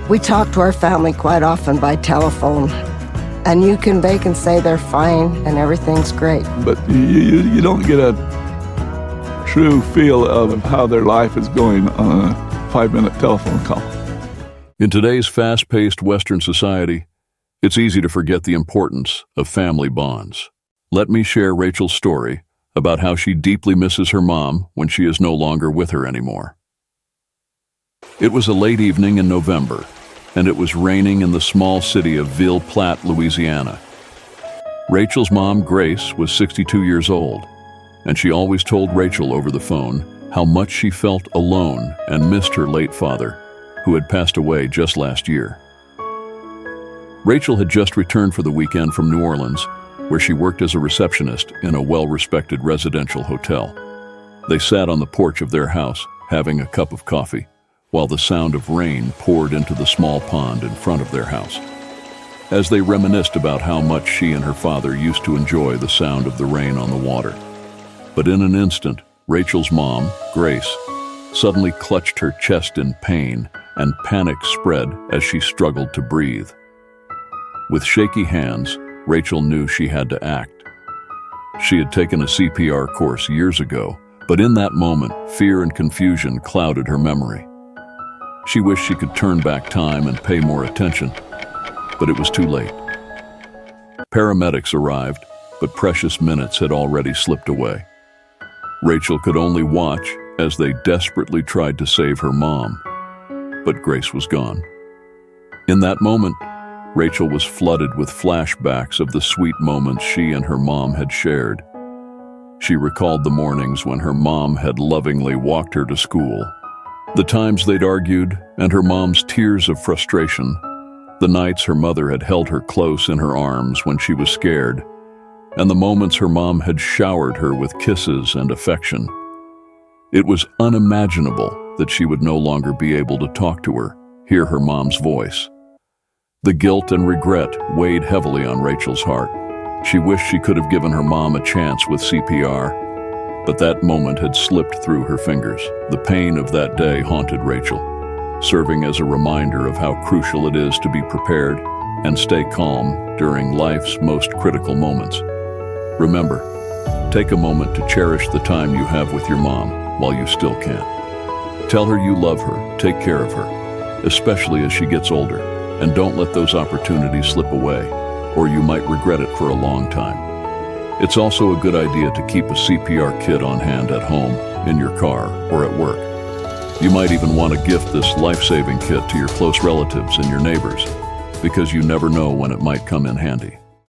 We talk to our family quite often by telephone, and they can say they're fine and everything's great. But you don't get a true feel of how their life is going on a 5-minute telephone call. In today's fast-paced Western society, it's easy to forget the importance of family bonds. Let me share Rachel's story about how she deeply misses her mom when she is no longer with her anymore. It was a late evening in November, and it was raining in the small city of Ville Platte, Louisiana. Rachel's mom, Grace, was 62 years old, and she always told Rachel over the phone how much she felt alone and missed her late father, who had passed away just last year. Rachel had just returned for the weekend from New Orleans, where she worked as a receptionist in a well-respected residential hotel. They sat on the porch of their house, having a cup of coffee, while the sound of rain poured into the small pond in front of their house. As they reminisced about how much she and her father used to enjoy the sound of the rain on the water. But in an instant, Rachel's mom, Grace, suddenly clutched her chest in pain, and panic spread as she struggled to breathe. With shaky hands, Rachel knew she had to act. She had taken a CPR course years ago, but in that moment, fear and confusion clouded her memory. She wished she could turn back time and pay more attention, but it was too late. Paramedics arrived, but precious minutes had already slipped away. Rachel could only watch as they desperately tried to save her mom, but Grace was gone. In that moment, Rachel was flooded with flashbacks of the sweet moments she and her mom had shared. She recalled the mornings when her mom had lovingly walked her to school, the times they'd argued, and her mom's tears of frustration, the nights her mother had held her close in her arms when she was scared, and the moments her mom had showered her with kisses and affection. It was unimaginable that she would no longer be able to talk to her, hear her mom's voice. The guilt and regret weighed heavily on Rachel's heart. She wished she could have given her mom a chance with CPR, but that moment had slipped through her fingers. The pain of that day haunted Rachel, serving as a reminder of how crucial it is to be prepared and stay calm during life's most critical moments. Remember, take a moment to cherish the time you have with your mom while you still can. Tell her you love her, take care of her, especially as she gets older. And don't let those opportunities slip away, or you might regret it for a long time. It's also a good idea to keep a CPR kit on hand at home, in your car, or at work. You might even want to gift this life-saving kit to your close relatives and your neighbors, because you never know when it might come in handy.